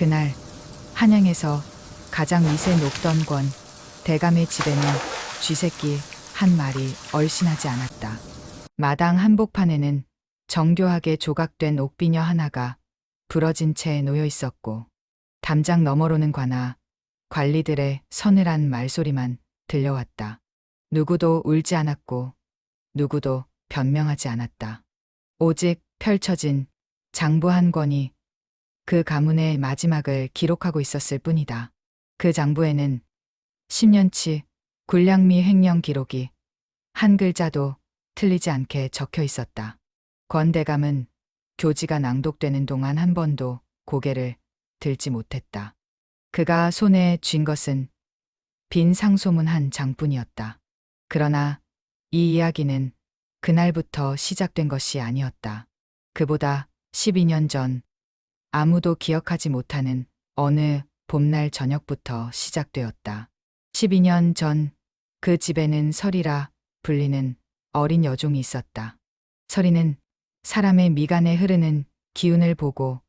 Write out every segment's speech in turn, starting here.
그날 한양에서 가장 위세 높던 권 대감의 집에는 쥐새끼 한 마리 얼씬하지 않았다. 마당 한복판에는 정교하게 조각된 옥비녀 하나가 부러진 채 놓여 있었고, 담장 너머로는 관아 관리들의 서늘한 말소리만 들려왔다. 누구도 울지 않았고 누구도 변명하지 않았다. 오직 펼쳐진 장부 한 권이 그 가문의 마지막을 기록하고 있었을 뿐이다. 그 장부에는 10년치 굴량미 횡령 기록이 한 글자도 틀리지 않게 적혀 있었다. 권 대감은 교지가 낭독되는 동안 한 번도 고개를 들지 못했다. 그가 손에 쥔 것은 빈 상소문 한 장뿐이었다. 그러나 이 이야기는 그날부터 시작된 것이 아니었다. 그보다 12년 전 아무도 기억하지 못하는 어느 봄날 저녁부터 시작되었다. 12년 전 그 집에는 설이라 불리는 어린 여종이 있었다. 설이는 사람의 미간에 흐르는 기운을 보고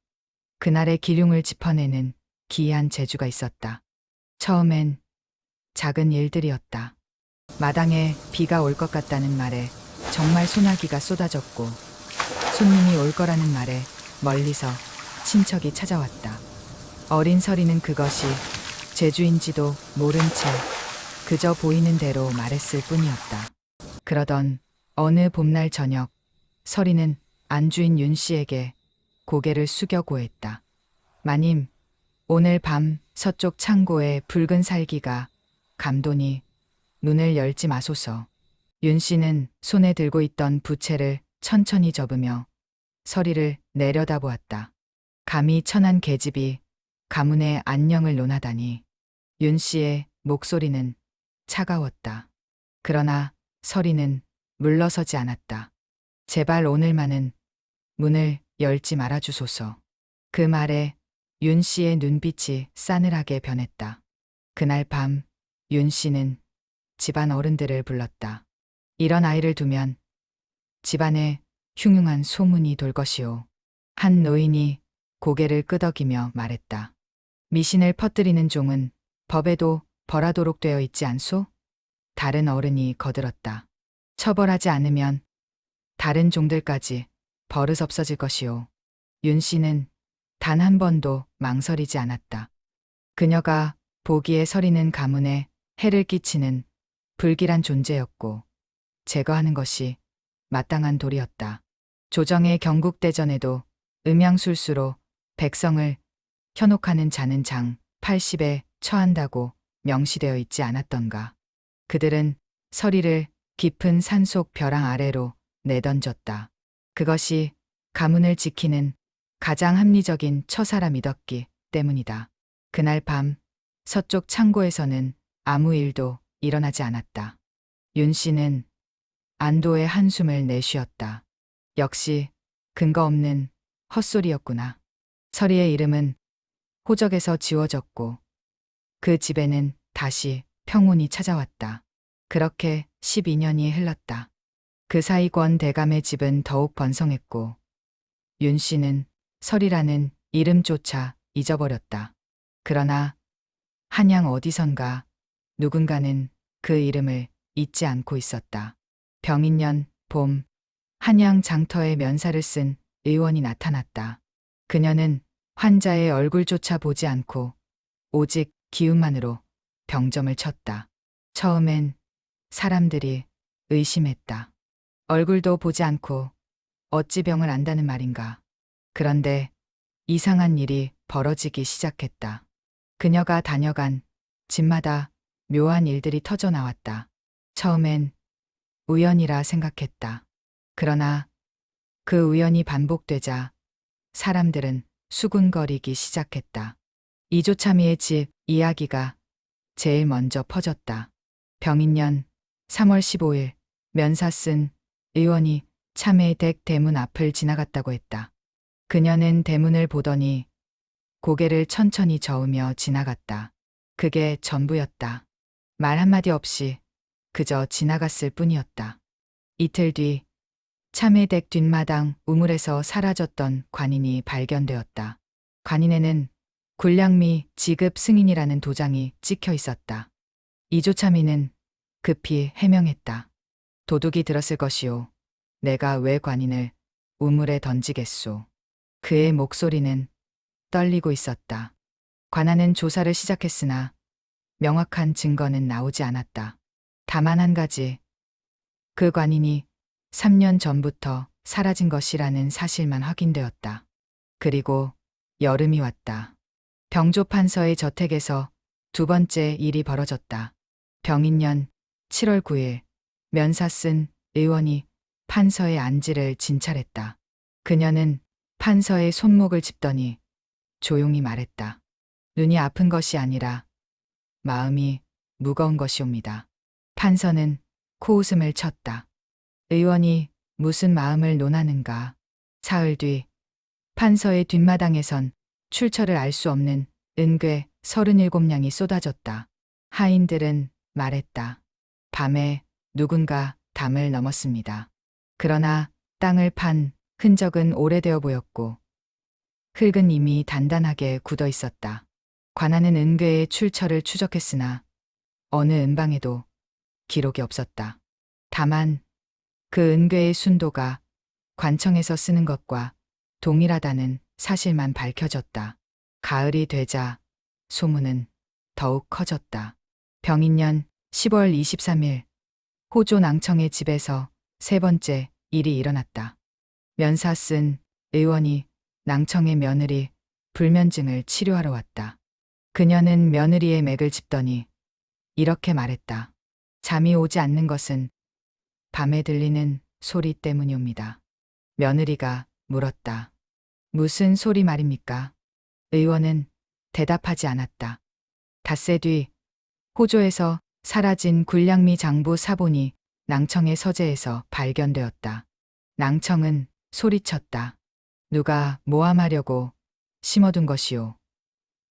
그날의 기륭을 짚어내는 기이한 재주가 있었다. 처음엔 작은 일들이었다. 마당에 비가 올 것 같다는 말에 정말 소나기가 쏟아졌고, 손님이 올 거라는 말에 멀리서 친척이 찾아왔다. 어린 설이는 그것이 재주인지도 모른 채 그저 보이는 대로 말했을 뿐이었다. 그러던 어느 봄날 저녁, 설이는 안주인 윤 씨에게 고개를 숙여 고했다. 마님, 오늘 밤 서쪽 창고에 붉은 살기가 감도니 눈을 열지 마소서. 윤 씨는 손에 들고 있던 부채를 천천히 접으며 설이를 내려다보았다. 감히 천한 계집이 가문의 안녕을 논하다니. 윤 씨의 목소리는 차가웠다. 그러나 설이는 물러서지 않았다. 제발 오늘만은 문을 열지 말아주소서. 그 말에 윤 씨의 눈빛이 싸늘하게 변했다. 그날 밤 윤 씨는 집안 어른들을 불렀다. 이런 아이를 두면 집안에 흉흉한 소문이 돌 것이오. 한 노인이 고개를 끄덕이며 말했다. 미신을 퍼뜨리는 종은 법에도 벌하도록 되어 있지 않소? 다른 어른이 거들었다. 처벌하지 않으면 다른 종들까지 버릇 없어질 것이오. 윤 씨는 단 한 번도 망설이지 않았다. 그녀가 보기에 설이는 가문에 해를 끼치는 불길한 존재였고, 제거하는 것이 마땅한 도리였다. 조정의 경국대전에도 음양술수로 백성을 현혹하는 자는 장 80에 처한다고 명시되어 있지 않았던가. 그들은 설이를 깊은 산속 벼랑 아래로 내던졌다. 그것이 가문을 지키는 가장 합리적인 처사라 믿었기 때문이다. 그날 밤 서쪽 창고에서는 아무 일도 일어나지 않았다. 윤 씨는 안도의 한숨을 내쉬었다. 역시 근거 없는 헛소리였구나. 설이의 이름은 호적에서 지워졌고 그 집에는 다시 평온이 찾아왔다. 그렇게 12년이 흘렀다. 그 사이 권 대감의 집은 더욱 번성했고 윤 씨는 설이라는 이름조차 잊어버렸다. 그러나 한양 어디선가 누군가는 그 이름을 잊지 않고 있었다. 병인년 봄, 한양 장터에 면사를 쓴 의원이 나타났다. 그녀는 환자의 얼굴조차 보지 않고 오직 기운만으로 병점을 쳤다. 처음엔 사람들이 의심했다. 얼굴도 보지 않고 어찌 병을 안다는 말인가. 그런데 이상한 일이 벌어지기 시작했다. 그녀가 다녀간 집마다 묘한 일들이 터져 나왔다. 처음엔 우연이라 생각했다. 그러나 그 우연이 반복되자 사람들은 수군거리기 시작했다. 이조차미의 집 이야기가 제일 먼저 퍼졌다. 병인년 3월 15일 면사 쓴 의원이 참외 댁 대문 앞을 지나갔다고 했다. 그녀는 대문을 보더니 고개를 천천히 저으며 지나갔다. 그게 전부였다. 말 한마디 없이 그저 지나갔을 뿐이었다. 이틀 뒤 참외댁 뒷마당 우물에서 사라졌던 관인이 발견되었다. 관인에는 군량미 지급 승인이라는 도장이 찍혀 있었다. 이조차미는 급히 해명했다. 도둑이 들었을 것이오. 내가 왜 관인을 우물에 던지겠소. 그의 목소리는 떨리고 있었다. 관아는 조사를 시작했으나 명확한 증거는 나오지 않았다. 다만 한 가지, 그 관인이 3년 전부터 사라진 것이라는 사실만 확인되었다. 그리고 여름이 왔다. 병조 판서의 저택에서 두 번째 일이 벌어졌다. 병인년 7월 9일 면사 쓴 의원이 판서의 안지를 진찰했다. 그녀는 판서의 손목을 짚더니 조용히 말했다. 눈이 아픈 것이 아니라 마음이 무거운 것이옵니다. 판서는 코웃음을 쳤다. 의원이 무슨 마음을 논하는가. 사흘 뒤 판서의 뒷마당에선 출처를 알 수 없는 은괴 37냥이 쏟아졌다. 하인들은 말했다. 밤에 누군가 담을 넘었습니다. 그러나 땅을 판 흔적은 오래되어 보였고 흙은 이미 단단하게 굳어 있었다. 관아는 은괴의 출처를 추적했으나 어느 은방에도 기록이 없었다. 다만 그 은괴의 순도가 관청에서 쓰는 것과 동일하다는 사실만 밝혀졌다. 가을이 되자 소문은 더욱 커졌다. 병인년 10월 23일 호조 낭청의 집에서 세 번째 일이 일어났다. 면사 쓴 의원이 낭청의 며느리 불면증을 치료하러 왔다. 그녀는 며느리의 맥을 짚더니 이렇게 말했다. 잠이 오지 않는 것은 밤에 들리는 소리 때문이옵니다. 며느리가 물었다. 무슨 소리 말입니까? 의원은 대답하지 않았다. 닷새 뒤 호조에서 사라진 군량미 장부 사본이 낭청의 서재에서 발견되었다. 낭청은 소리쳤다. 누가 모함하려고 심어둔 것이오.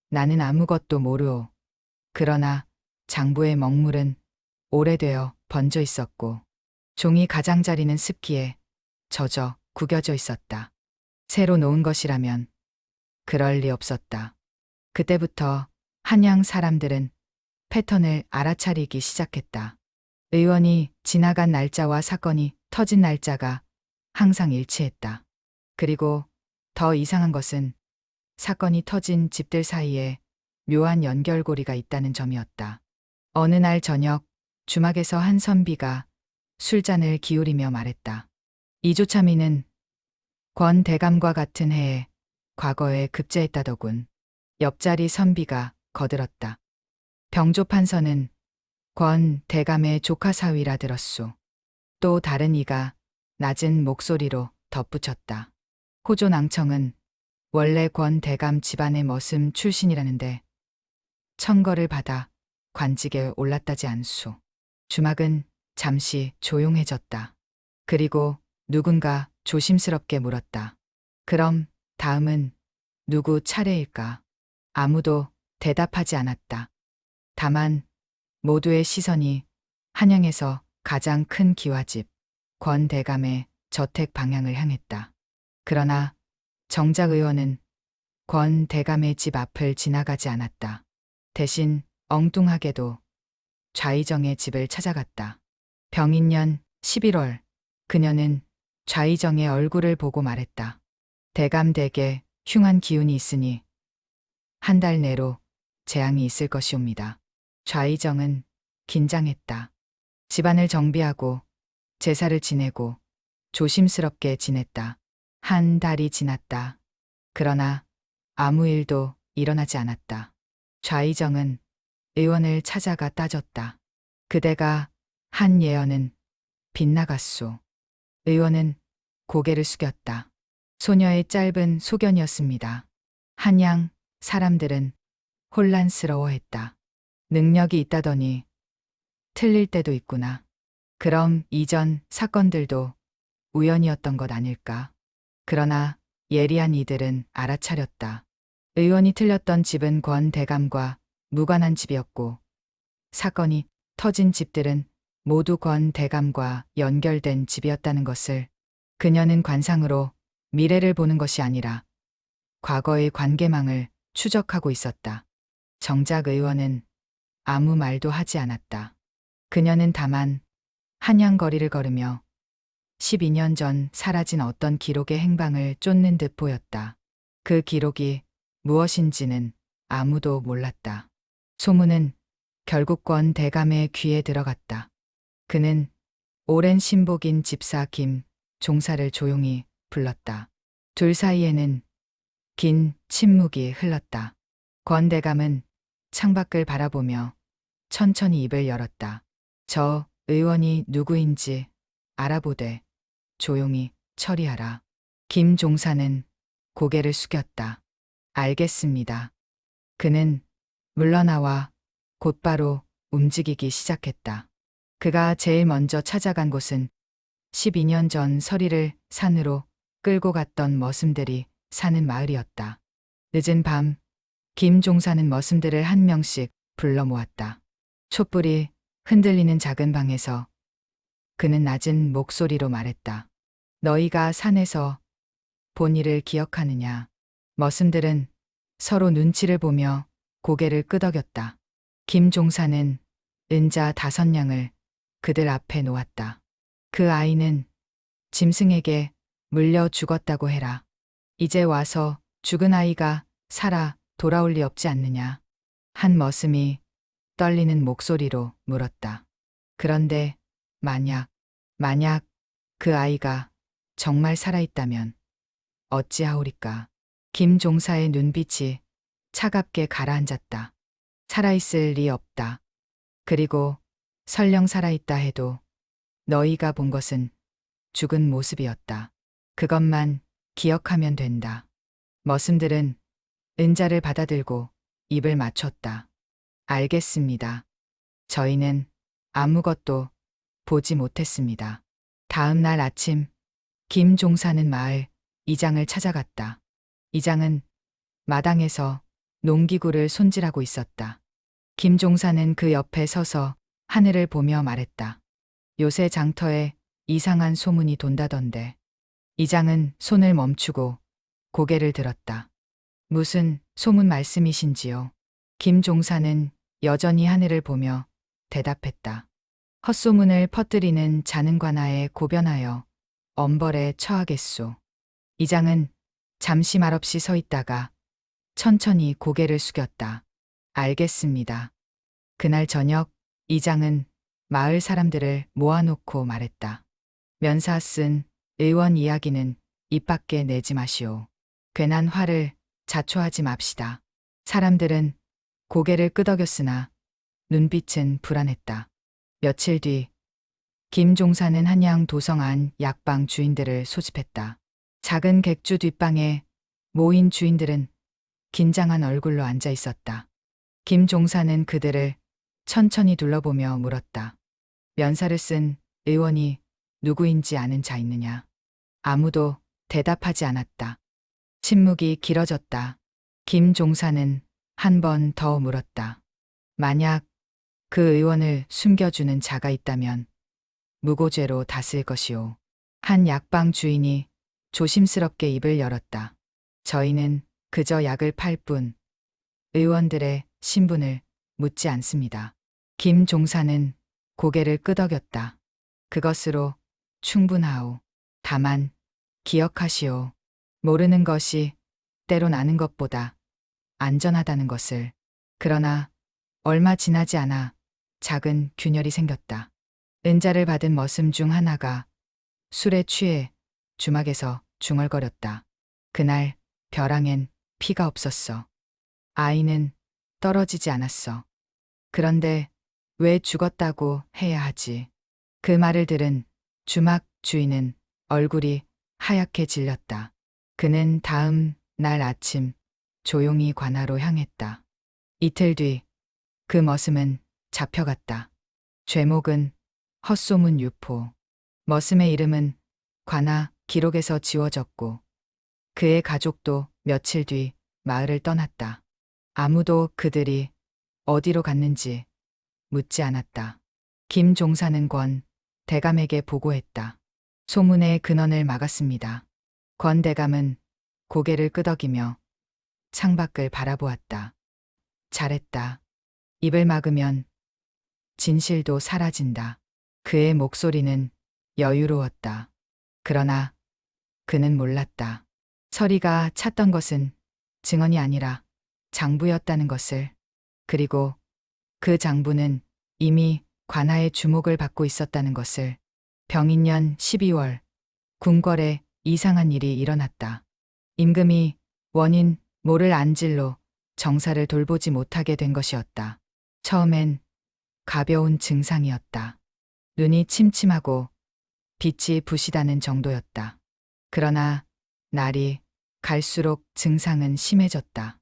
나는 아무것도 모르오. 그러나 장부의 먹물은 오래되어 번져 있었고 종이 가장자리는 습기에 젖어 구겨져 있었다. 새로 놓은 것이라면 그럴 리 없었다. 그때부터 한양 사람들은 패턴을 알아차리기 시작했다. 의원이 지나간 날짜와 사건이 터진 날짜가 항상 일치했다. 그리고 더 이상한 것은 사건이 터진 집들 사이에 묘한 연결고리가 있다는 점이었다. 어느 날 저녁 주막에서 한 선비가 술잔을 기울이며 말했다. 이조차미는 권 대감과 같은 해에 과거에 급제했다더군. 옆자리 선비가 거들었다. 병조 판서는 권 대감의 조카 사위라 들었소. 또 다른 이가 낮은 목소리로 덧붙였다. 호조 낭청은 원래 권 대감 집안의 머슴 출신이라는데 천거를 받아 관직에 올랐다지 않소. 주막은 잠시 조용해졌다. 그리고 누군가 조심스럽게 물었다. 그럼 다음은 누구 차례일까? 아무도 대답하지 않았다. 다만 모두의 시선이 한양에서 가장 큰 기와집 권 대감의 저택 방향을 향했다. 그러나 정작 의원은 권 대감의 집 앞을 지나가지 않았다. 대신 엉뚱하게도 좌이정의 집을 찾아갔다. 병인년 11월 그녀는 좌이정의 얼굴을 보고 말했다. 대감 댁에 흉한 기운이 있으니 한 달 내로 재앙이 있을 것이옵니다. 좌이정은 긴장했다. 집안을 정비하고 제사를 지내고 조심스럽게 지냈다. 한 달이 지났다. 그러나 아무 일도 일어나지 않았다. 좌이정은 의원을 찾아가 따졌다. 그대가 한 예언은 빗나갔소. 의원은 고개를 숙였다. 소녀의 짧은 소견이었습니다. 한양 사람들은 혼란스러워했다. 능력이 있다더니 틀릴 때도 있구나. 그럼 이전 사건들도 우연이었던 것 아닐까? 그러나 예리한 이들은 알아차렸다. 의원이 틀렸던 집은 권 대감과 무관한 집이었고 사건이 터진 집들은 모두 권 대감과 연결된 집이었다는 것을 그녀는 관상으로 미래를 보는 것이 아니라 과거의 관계망을 추적하고 있었다. 정작 의원은 아무 말도 하지 않았다. 그녀는 다만 한양거리를 걸으며 12년 전 사라진 어떤 기록의 행방을 쫓는 듯 보였다. 그 기록이 무엇인지는 아무도 몰랐다. 소문은 결국 권 대감의 귀에 들어갔다. 그는 오랜 신복인 집사 김 종사를 조용히 불렀다. 둘 사이에는 긴 침묵이 흘렀다. 권 대감은 창밖을 바라보며 천천히 입을 열었다. 저 의원이 누구인지 알아보되 조용히 처리하라. 김 종사는 고개를 숙였다. 알겠습니다. 그는 물러나와 곧바로 움직이기 시작했다. 그가 제일 먼저 찾아간 곳은 12년 전 서리를 산으로 끌고 갔던 머슴들이 사는 마을이었다. 늦은 밤, 김 종사는 머슴들을 한 명씩 불러 모았다. 촛불이 흔들리는 작은 방에서 그는 낮은 목소리로 말했다. 너희가 산에서 본 일을 기억하느냐? 머슴들은 서로 눈치를 보며 고개를 끄덕였다. 김 종사는 은자 5냥을 그들 앞에 놓았다. 그 아이는 짐승에게 물려 죽었다고 해라. 이제 와서 죽은 아이가 살아 돌아올 리 없지 않느냐? 한 머슴이 떨리는 목소리로 물었다. 그런데 만약 그 아이가 정말 살아있다면 어찌하오리까? 김 종사의 눈빛이 차갑게 가라앉았다. 살아있을 리 없다. 그리고 설령 살아있다 해도 너희가 본 것은 죽은 모습이었다. 그것만 기억하면 된다. 머슴들은 은자를 받아들고 입을 맞췄다. 알겠습니다. 저희는 아무것도 보지 못했습니다. 다음 날 아침, 김 종사는 마을 이장을 찾아갔다. 이장은 마당에서 농기구를 손질하고 있었다. 김 종사는 그 옆에 서서 하늘을 보며 말했다. 요새 장터에 이상한 소문이 돈다던데. 이장은 손을 멈추고 고개를 들었다. 무슨 소문 말씀이신지요? 김 종사는 여전히 하늘을 보며 대답했다. 헛소문을 퍼뜨리는 자능관아에 고변하여 엄벌에 처하겠소. 이장은 잠시 말없이 서 있다가 천천히 고개를 숙였다. 알겠습니다. 그날 저녁 이장은 마을 사람들을 모아놓고 말했다. 면사 쓴 의원 이야기는 입 밖에 내지 마시오. 괜한 화를 자초하지 맙시다. 사람들은 고개를 끄덕였으나 눈빛은 불안했다. 며칠 뒤 김 종사는 한양 도성 안 약방 주인들을 소집했다. 작은 객주 뒷방에 모인 주인들은 긴장한 얼굴로 앉아 있었다. 김 종사는 그들을 천천히 둘러보며 물었다. 면사를 쓴 의원이 누구인지 아는 자 있느냐? 아무도 대답하지 않았다. 침묵이 길어졌다. 김 종사는 한 번 더 물었다. 만약 그 의원을 숨겨주는 자가 있다면 무고죄로 다스릴 것이오. 한 약방 주인이 조심스럽게 입을 열었다. 저희는 그저 약을 팔 뿐 의원들의 신분을 묻지 않습니다. 김 종사는 고개를 끄덕였다. 그것으로 충분하오. 다만 기억하시오. 모르는 것이 때론 아는 것보다 안전하다는 것을. 그러나 얼마 지나지 않아 작은 균열이 생겼다. 은자를 받은 머슴 중 하나가 술에 취해 주막에서 중얼거렸다. 그날 벼랑엔 피가 없었어. 아이는 떨어지지 않았어. 그런데 왜 죽었다고 해야 하지? 그 말을 들은 주막 주인은 얼굴이 하얗게 질렸다. 그는 다음 날 아침 조용히 관아로 향했다. 이틀 뒤 그 머슴은 잡혀갔다. 죄목은 헛소문 유포. 머슴의 이름은 관아 기록에서 지워졌고 그의 가족도 며칠 뒤 마을을 떠났다. 아무도 그들이 어디로 갔는지 묻지 않았다. 김 종사는 권 대감에게 보고했다. 소문의 근원을 막았습니다. 권 대감은 고개를 끄덕이며 창밖을 바라보았다. 잘했다. 입을 막으면 진실도 사라진다. 그의 목소리는 여유로웠다. 그러나 그는 몰랐다. 서리가 찾던 것은 증언이 아니라 장부였다는 것을. 그리고 그 장부는 이미 관하의 주목을 받고 있었다는 것을. 병인년 12월 궁궐에 이상한 일이 일어났다. 임금이 원인 모를 안질로 정사를 돌보지 못하게 된 것이었다. 처음엔 가벼운 증상이었다. 눈이 침침하고 빛이 부시다는 정도였다. 그러나 날이 갈수록 증상은 심해졌다.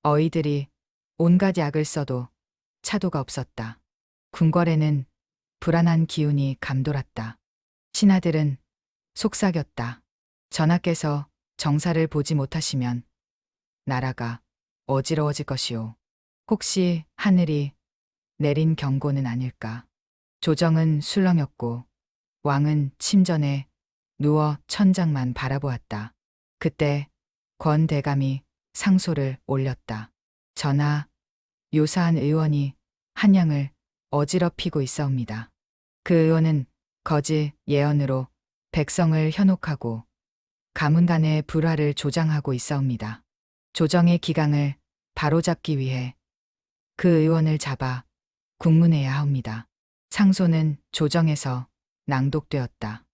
어이들이 온갖 약을 써도 차도가 없었다. 궁궐에는 불안한 기운이 감돌았다. 신하들은 속삭였다. 전하께서 정사를 보지 못하시면 나라가 어지러워질 것이오. 혹시 하늘이 내린 경고는 아닐까. 조정은 술렁였고 왕은 침전에 누워 천장만 바라보았다. 그때 권 대감이 상소를 올렸다. 전하, 요사한 의원이 한양을 어지럽히고 있사옵니다. 그 의원은 거짓 예언으로 백성을 현혹하고 가문간의 불화를 조장하고 있사옵니다. 조정의 기강을 바로잡기 위해 그 의원을 잡아 국문해야 하옵니다. 상소는 조정에서 낭독되었다.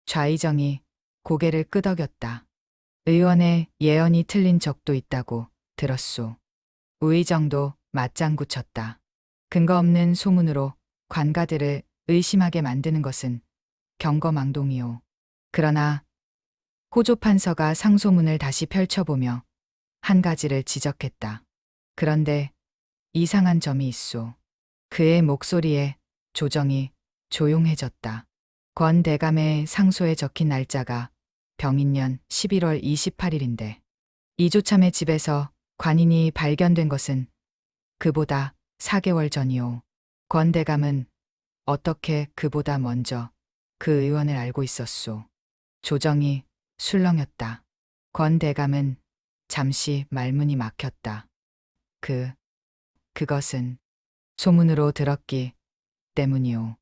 좌의정이 고개를 끄덕였다. 의원의 예언이 틀린 적도 있다고 들었소. 우의정도 맞장구 쳤다. 근거 없는 소문으로 관가들을 의심하게 만드는 것은 경거망동이오. 그러나 호조 판서가 상소문을 다시 펼쳐보며 한 가지를 지적했다. 그런데 이상한 점이 있소. 그의 목소리에 조정이 조용해졌다. 권 대감의 상소에 적힌 날짜가 병인년 11월 28일인데 이조참의 집에서 관인이 발견된 것은 그보다 4개월 전이오. 권 대감은 어떻게 그보다 먼저 그 의원을 알고 있었소. 조정이 술렁였다. 권 대감은 잠시 말문이 막혔다. 그것은 소문으로 들었기 때문이오.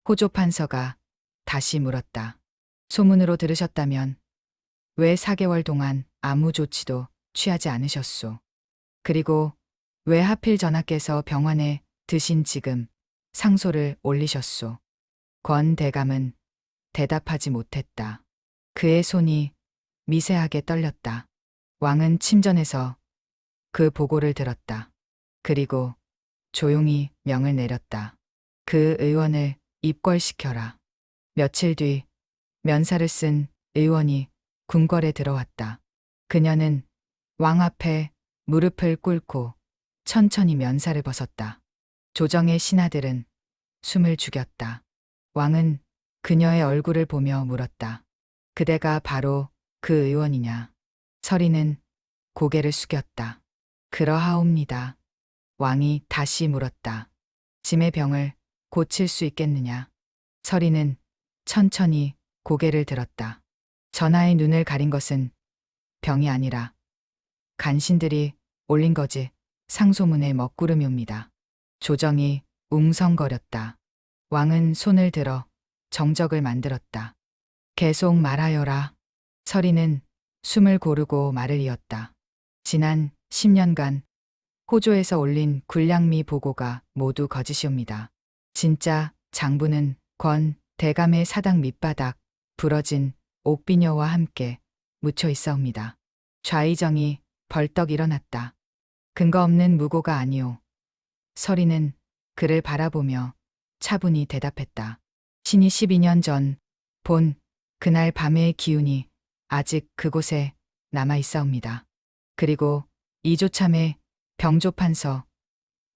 호조 판서가 다시 물었다. 소문으로 들으셨다면 왜 4개월 동안 아무 조치도 취하지 않으셨소? 그리고 왜 하필 전하께서 병환에 드신 지금 상소를 올리셨소? 권 대감은 대답하지 못했다. 그의 손이 미세하게 떨렸다. 왕은 침전에서 그 보고를 들었다. 그리고 조용히 명을 내렸다. 그 의원을 입궐시켜라. 며칠 뒤 면사를 쓴 의원이 궁궐에 들어왔다. 그녀는 왕 앞에 무릎을 꿇고 천천히 면사를 벗었다. 조정의 신하들은 숨을 죽였다. 왕은 그녀의 얼굴을 보며 물었다. 그대가 바로 그 의원이냐? 서리는 고개를 숙였다. 그러하옵니다. 왕이 다시 물었다. 짐의 병을 고칠 수 있겠느냐? 서리는 천천히 고개를 들었다. 전하의 눈을 가린 것은 병이 아니라 간신들이 올린 거짓 상소문의 먹구름이옵니다. 조정이 웅성거렸다. 왕은 손을 들어 정적을 만들었다. 계속 말하여라. 서리는 숨을 고르고 말을 이었다. 지난 10년간 호조에서 올린 굴량미 보고가 모두 거짓이옵니다. 진짜 장부는 권 대감의 사당 밑바닥 부러진 옥비녀와 함께 묻혀 있사옵니다. 좌의정이 벌떡 일어났다. 근거 없는 무고가 아니오. 서리는 그를 바라보며 차분히 대답했다. 신이 12년 전 본 그날 밤의 기운이 아직 그곳에 남아 있사옵니다. 그리고 이조참의 병조판서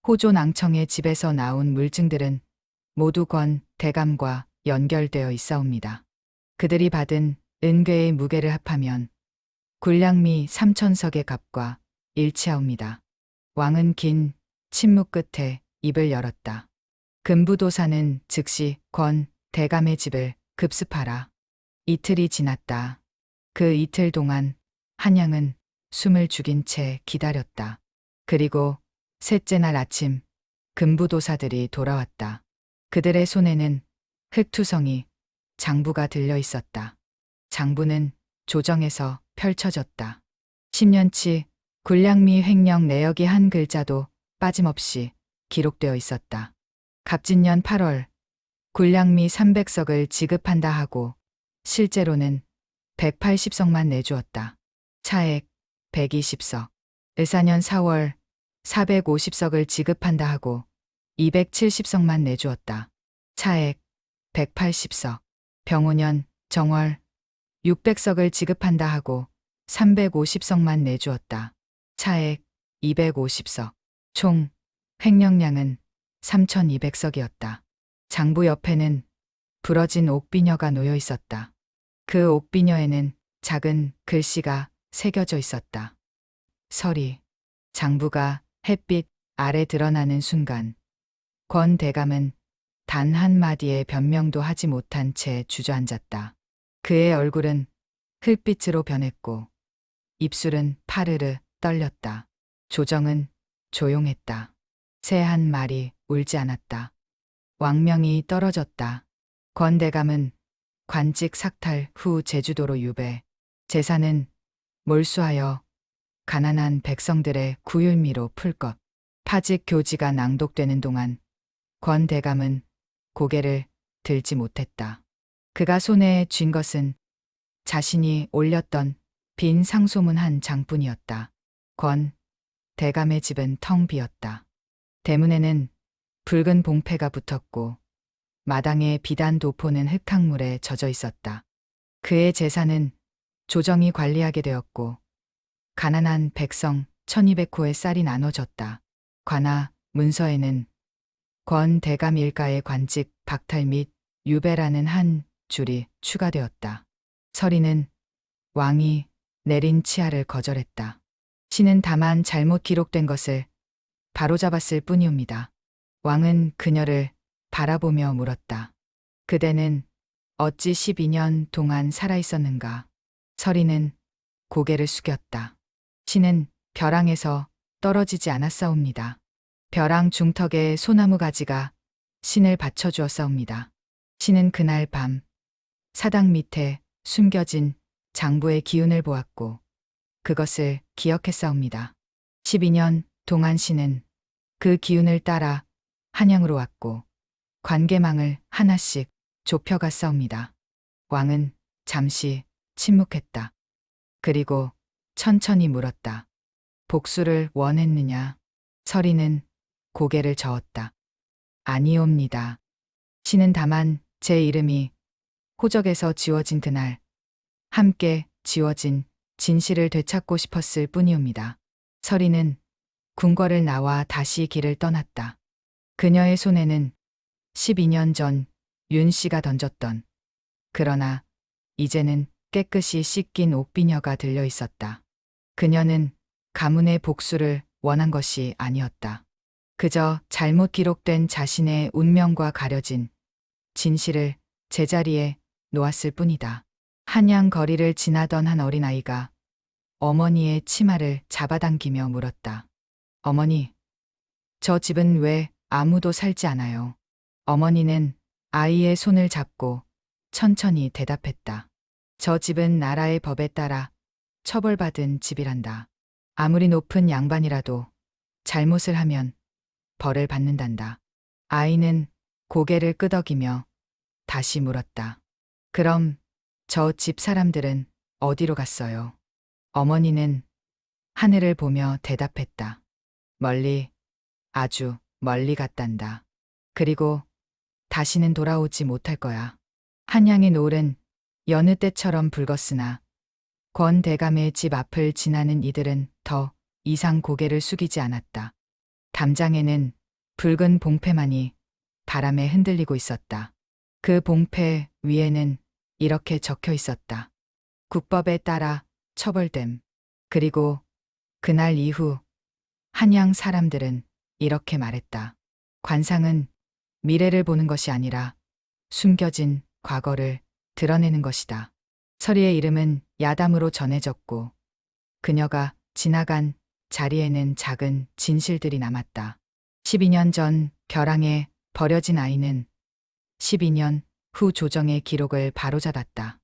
호조 낭청의 집에서 나온 물증들은 모두 권 대감과 연결되어 있사옵니다. 그들이 받은 은괴의 무게를 합하면 굴량미 3천석의 값과 일치하옵니다. 왕은 긴 침묵 끝에 입을 열었다. 금부도사는 즉시 권 대감의 집을 급습하라. 이틀이 지났다. 그 이틀 동안 한양은 숨을 죽인 채 기다렸다. 그리고 셋째 날 아침 금부도사들이 돌아왔다. 그들의 손에는 흙투성이, 장부가 들려 있었다. 장부는 조정에서 펼쳐졌다. 10년치 굴량미 횡령 내역이 한 글자도 빠짐없이 기록되어 있었다. 갑진년 8월 굴량미 300석을 지급한다 하고 실제로는 180석만 내주었다. 차액 120석. 을사년 4월 450석을 지급한다 하고 270석만 내주었다. 차액 180석. 병오년 정월 600석을 지급한다 하고 350석만 내주었다. 차액 250석. 총 횡령량은 3,200석이었다. 장부 옆에는 부러진 옥비녀가 놓여 있었다. 그 옥비녀에는 작은 글씨가 새겨져 있었다. 서리. 장부가 햇빛 아래 드러나는 순간 권 대감은 단 한마디의 변명도 하지 못한 채 주저앉았다. 그의 얼굴은 흙빛으로 변했고 입술은 파르르 떨렸다. 조정은 조용했다. 새 한 마리 울지 않았다. 왕명이 떨어졌다. 권 대감은 관직 삭탈 후 제주도로 유배. 재산은 몰수하여 가난한 백성들의 구휼미로 풀 것. 파직 교지가 낭독되는 동안 권 대감은 고개를 들지 못했다. 그가 손에 쥔 것은 자신이 올렸던 빈 상소문 한 장뿐이었다. 권 대감의 집은 텅 비었다. 대문에는 붉은 봉패가 붙었고 마당의 비단 도포는 흙탕물에 젖어 있었다. 그의 재산은 조정이 관리하게 되었고 가난한 백성 1200호의 쌀이 나눠졌다. 관하 문서에는 권 대감 일가의 관직 박탈 및 유배라는 한 줄이 추가되었다. 서리는 왕이 내린 치하를 거절했다. 시는 다만 잘못 기록된 것을 바로잡았을 뿐이옵니다. 왕은 그녀를 바라보며 물었다. 그대는 어찌 12년 동안 살아있었는가? 서리는 고개를 숙였다. 시는 벼랑에서 떨어지지 않았사옵니다. 벼랑 중턱에 소나무 가지가 신을 받쳐주었사옵니다. 시는 그날 밤 사당 밑에 숨겨진 장부의 기운을 보았고 그것을 기억했사옵니다. 12년 동안 시는 그 기운을 따라 한양으로 왔고 관계망을 하나씩 좁혀갔사옵니다. 왕은 잠시 침묵했다. 그리고 천천히 물었다. 복수를 원했느냐? 서리는 고개를 저었다. 아니옵니다. 시는 다만 제 이름이 호적에서 지워진 그날 함께 지워진 진실을 되찾고 싶었을 뿐이옵니다. 서리는 궁궐을 나와 다시 길을 떠났다. 그녀의 손에는 12년 전 윤 씨가 던졌던 그러나 이제는 깨끗이 씻긴 옥비녀가 들려 있었다. 그녀는 가문의 복수를 원한 것이 아니었다. 그저 잘못 기록된 자신의 운명과 가려진 진실을 제자리에 놓았을 뿐이다. 한양 거리를 지나던 한 어린아이가 어머니의 치마를 잡아당기며 물었다. 어머니, 저 집은 왜 아무도 살지 않아요? 어머니는 아이의 손을 잡고 천천히 대답했다. 저 집은 나라의 법에 따라 처벌받은 집이란다. 아무리 높은 양반이라도 잘못을 하면 벌을 받는단다. 아이는 고개를 끄덕이며 다시 물었다. 그럼 저 집 사람들은 어디로 갔어요? 어머니는 하늘을 보며 대답했다. 멀리, 아주 멀리 갔단다. 그리고 다시는 돌아오지 못할 거야. 한양의 노을은 여느 때처럼 붉었으나 권 대감의 집 앞을 지나는 이들은 더 이상 고개를 숙이지 않았다. 담장에는 붉은 봉패만이 바람에 흔들리고 있었다. 그 봉패 위에는 이렇게 적혀 있었다. 국법에 따라 처벌됨. 그리고 그날 이후 한양 사람들은 이렇게 말했다. 관상은 미래를 보는 것이 아니라 숨겨진 과거를 드러내는 것이다. 서리의 이름은 야담으로 전해졌고 그녀가 지나간 자리에는 작은 진실들이 남았다. 12년 전 결항에 버려진 아이는 12년 후 조정의 기록을 바로잡았다.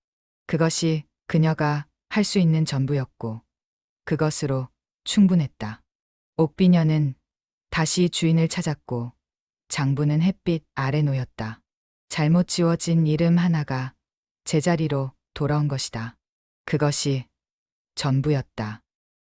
그것이 그녀가 할 수 있는 전부였고 그것으로 충분했다. 옥비녀는 다시 주인을 찾았고 장부는 햇빛 아래 놓였다. 잘못 지워진 이름 하나가 제자리로 돌아온 것이다. 그것이 전부였다.